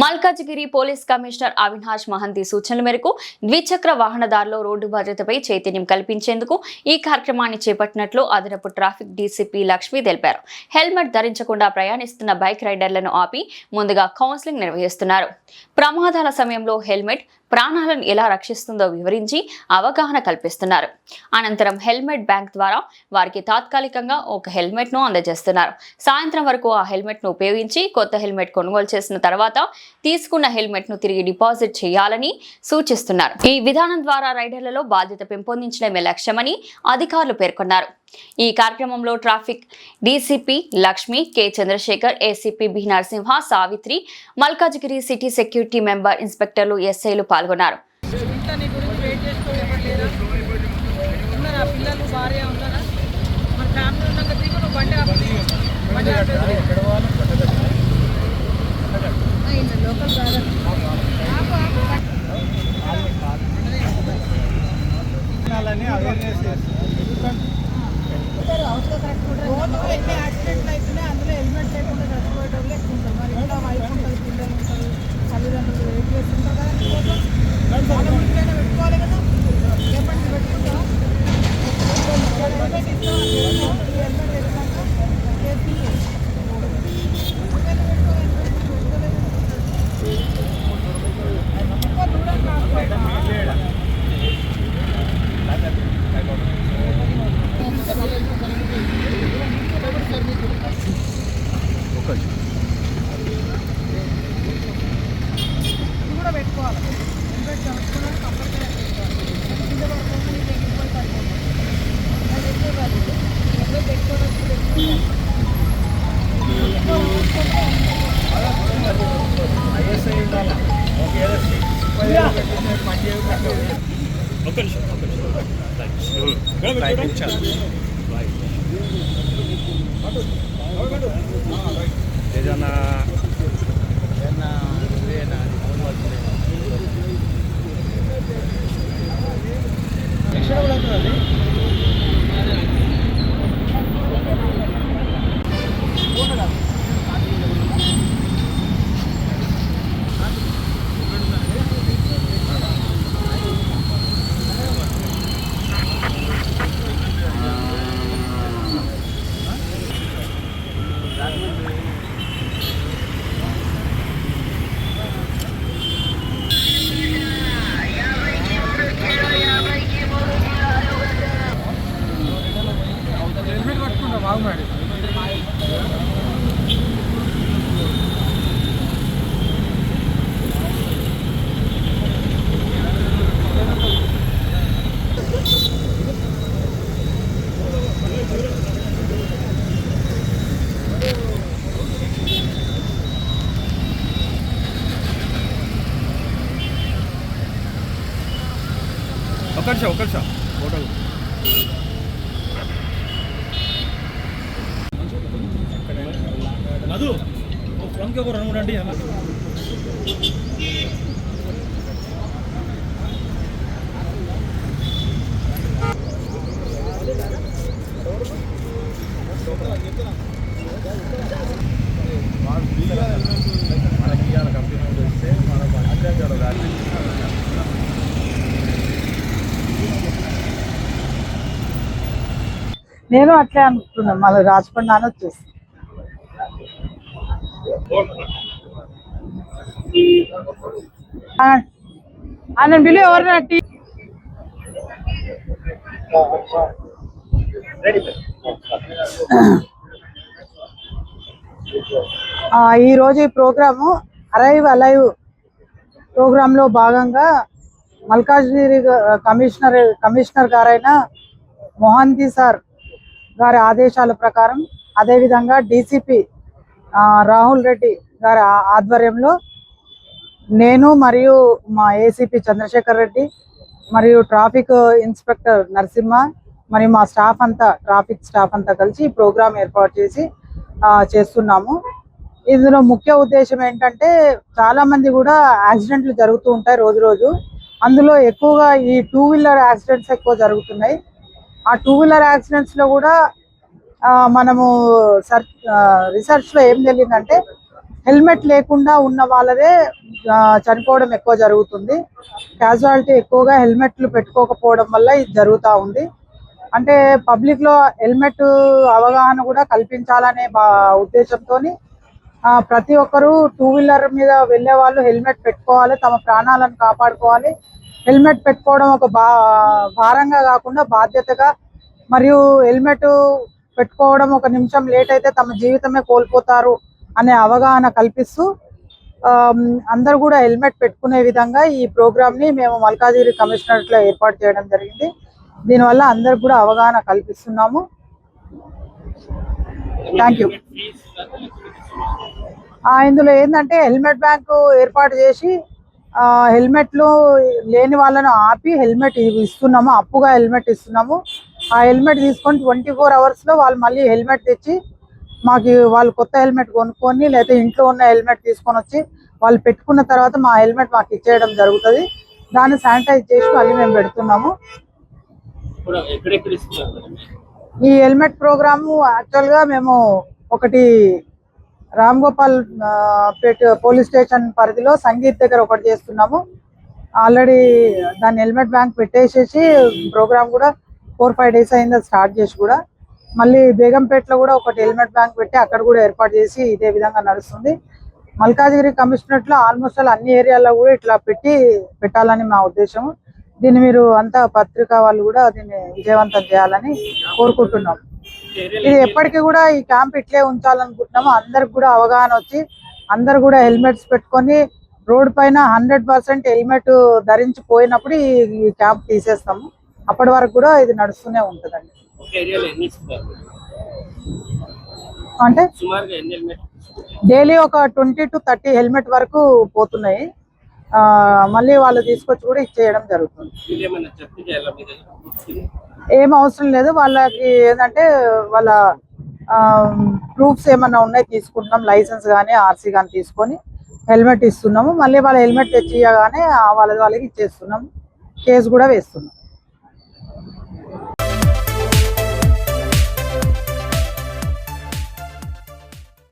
Malkajgiri police commissioner Avinash Mahanti సూచనల మేరకు ద్విచక్ర వాహనదారులు రోడ్డు భద్రతపై చైతన్యం కల్పించేందుకు ఈ కార్యక్రమాన్ని చేపట్టినట్లు అదనపు ట్రాఫిక్ డీసీపీ లక్ష్మి తెలిపారు. హెల్మెట్ ధరించకుండా ప్రయాణిస్తున్న బైక్ రైడర్లను ఆపి ముందుగా కౌన్సిలింగ్ నిర్వహిస్తున్నారు. ప్రమాదాల సమయంలో హెల్మెట్ ప్రాణాలను ఎలా రక్షిస్తుందో వివరించి అవగాహన కల్పిస్తున్నారు. అనంతరం హెల్మెట్ బ్యాంక్ ద్వారా వారికి తాత్కాలికంగా ఒక హెల్మెట్ ను అందజేస్తున్నారు. సాయంత్రం వరకు ఆ హెల్మెట్ ను ఉపయోగించి కొత్త హెల్మెట్ కొనుగోలు చేసిన తర్వాత తీసుకున్న హెల్మెట్ ను తిరిగి డిపాజిట్ చేయాలని సూచిస్తున్నారు. ఈ విధానం ద్వారా రైడర్లలో బాధ్యత పెంపొందించడమే లక్ష్యమని అధికారులు పేర్కొన్నారు. ఈ కార్యక్రమంలో traffic DCP Lakshmi, K Chandrasekhar, ACP B Narasimha, Savitri, Malkajgiri city security member, ఇన్స్పెక్టర్లు, ఎస్ఐలు పాల్గొన్నారు. యాక్సిడెంట్లు అయితే అందులో హెల్మెట్ లేకుండా చచ్చిపోయేటోళ్ళు ఎక్కువ ఉంటారు. మరి ఇంకా వైఫ్ ఉంటుంది, పిల్లలు ఉంటారు, తల్లిదండ్రులు వెయిట్ చేస్తుంటారు కదా, వాళ్ళ ముందుకైనా పెట్టుకోవాలి కదా. హెల్మెట్ పెట్టుకుంటాం, హెల్మెట్ ఇస్తాం, హెల్మెట్ ఎక్కాక సేఫ్టీ దూరం కాకపోయినా కూడా పెట్టుకోవాలి. హెల్మెట్ చదువుకోవడానికి కంపల్సరీ పెట్టుకోవాలి. కింద పడుకోకుండా నీకు ఎక్కిపోయి పడుకోవాలి. అది ఎక్కువ కాదు, హెల్మెట్ పెట్టుకోవడానికి బాగున్నాడు. ఒక నిమిషం ఫోటో మధు ఫ్రంకి ఒక 2-3 అండి. నేను అట్లే అనుకుంటున్నాను. మళ్ళీ రాజపండి నాన్న వచ్చేసి ఆయన బిల్లు ఎవరు ఈరోజు ఈ ప్రోగ్రాము అరైవ్ అలైవ్ ప్రోగ్రాంలో భాగంగా మల్కాజ్గిరి కమిషనర్ గారైన మొహంతి సార్ గారి ఆదేశాల ప్రకారం, అదేవిధంగా డీసీపీ రాహుల్ రెడ్డి గారి ఆధ్వర్యంలో నేను మరియు మా ఏసీపీ చంద్రశేఖర్ రెడ్డి మరియు ట్రాఫిక్ ఇన్స్పెక్టర్ నరసింహ మరియు మా స్టాఫ్ అంతా, ట్రాఫిక్ స్టాఫ్ అంతా కలిసి ఈ ప్రోగ్రాం ఏర్పాటు చేసి చేస్తున్నాము. ఇందులో ముఖ్య ఉద్దేశం ఏంటంటే, చాలా మంది కూడా యాక్సిడెంట్లు జరుగుతూ ఉంటాయి రోజు రోజు. అందులో ఎక్కువగా ఈ 2 వీలర్ యాక్సిడెంట్స్ ఎక్కువ జరుగుతున్నాయి. ఆ 2 వీలర్ యాక్సిడెంట్స్ లో కూడా మనము రీసెర్చ్ లో ఏం తెలియదంటే, హెల్మెట్ లేకుండా ఉన్న వాళ్ళదే చనిపోవడం ఎక్కువ జరుగుతుంది. క్యాజువాలిటీ ఎక్కువగా హెల్మెట్లు పెట్టుకోకపోవడం వల్ల ఇది జరుగుతూ ఉంది. అంటే పబ్లిక్లో హెల్మెట్ అవగాహన కూడా కల్పించాలనే ఉద్దేశంతో ప్రతి ఒక్కరూ 2 వీలర్ మీద వెళ్ళే వాళ్ళు హెల్మెట్ పెట్టుకోవాలి, తమ ప్రాణాలను కాపాడుకోవాలి. హెల్మెట్ పెట్టుకోవడం ఒక భారంగా కాకుండా బాధ్యతగా, మరియు హెల్మెట్ పెట్టుకోవడం ఒక నిమిషం లేట్ అయితే తమ జీవితమే కోల్పోతారు అనే అవగాహన కల్పిస్తూ అందరు కూడా హెల్మెట్ పెట్టుకునే విధంగా ఈ ప్రోగ్రామ్ని మేము మల్కాజిగిరి కమిషనరేట్లో ఏర్పాటు చేయడం జరిగింది. దీనివల్ల అందరికి కూడా అవగాహన కల్పిస్తున్నాము. Thank you. ఇందులో ఏంటంటే హెల్మెట్ బ్యాంకు ఏర్పాటు చేసి హెల్మెట్లు లేని వాళ్ళను ఆపి హెల్మెట్ ఇస్తున్నాము, అప్పుగా హెల్మెట్ ఇస్తున్నాము. ఆ హెల్మెట్ తీసుకొని 24 అవర్స్లో వాళ్ళు మళ్ళీ హెల్మెట్ తెచ్చి మాకు వాళ్ళు కొత్త హెల్మెట్ కొనుక్కొని లేకపోతే ఇంట్లో ఉన్న హెల్మెట్ తీసుకొని వచ్చి వాళ్ళు పెట్టుకున్న తర్వాత మా హెల్మెట్ మాకు ఇచ్చేయడం జరుగుతుంది. దాన్ని శానిటైజ్ చేసి మళ్ళీ మేము పెడుతున్నాము. ఈ హెల్మెట్ ప్రోగ్రాము యాక్చువల్గా మేము ఒకటి రామ్ గోపాల్ పేట్ పోలీస్ స్టేషన్ పరిధిలో సంగీత్ దగ్గర ఒకటి చేస్తున్నాము. ఆల్రెడీ దాన్ని హెల్మెట్ బ్యాంక్ పెట్టేసేసి ప్రోగ్రామ్ కూడా 4-5 డేస్ అయింది స్టార్ట్ చేసి. కూడా మళ్ళీ బేగంపేటలో కూడా ఒకటి హెల్మెట్ బ్యాంక్ పెట్టి అక్కడ కూడా ఏర్పాటు చేసి ఇదే విధంగా నడుస్తుంది. మల్కాజిగిరి కమిషనరేట్లో ఆల్మోస్ట్ అన్ని ఏరియాల్లో కూడా ఇట్లా పెట్టాలని మా ఉద్దేశం. దీన్ని మీరు అంతా పత్రికా వాళ్ళు కూడా దీన్ని విజయవంతం చేయాలని కోరుకుంటున్నాం. ఇది ఎప్పటికీ కూడా ఈ క్యాంప్ ఇట్లే ఉంచాలనుకుంటున్నాము. అందరికి కూడా అవగాహన వచ్చి అందరు కూడా హెల్మెట్స్ పెట్టుకొని రోడ్ పైన 100% హెల్మెట్ ధరించి పోయినప్పుడు ఈ క్యాంప్ తీసేస్తాము. అప్పటి వరకు కూడా ఇది నడుస్తూనే ఉంటుందండి. అంటే డైలీ ఒక 20 to 30 హెల్మెట్ వరకు పోతున్నాయి. మళ్ళీ వాళ్ళు తీసుకొచ్చి కూడా ఇచ్చేయడం జరుగుతుంది. ఏం అవసరం లేదు. వాళ్ళకి ఏంటంటే వాళ్ళ ప్రూఫ్స్ ఏమన్నా ఉన్నాయి తీసుకుంటున్నాం, లైసెన్స్ కానీ ఆర్సీ కానీ తీసుకొని హెల్మెట్ ఇస్తున్నాము. మళ్ళీ వాళ్ళ హెల్మెట్ తెచ్చి ఇవ్వగానే వాళ్ళకి ఇచ్చేస్తున్నాము. కేసు కూడా వేస్తున్నాం.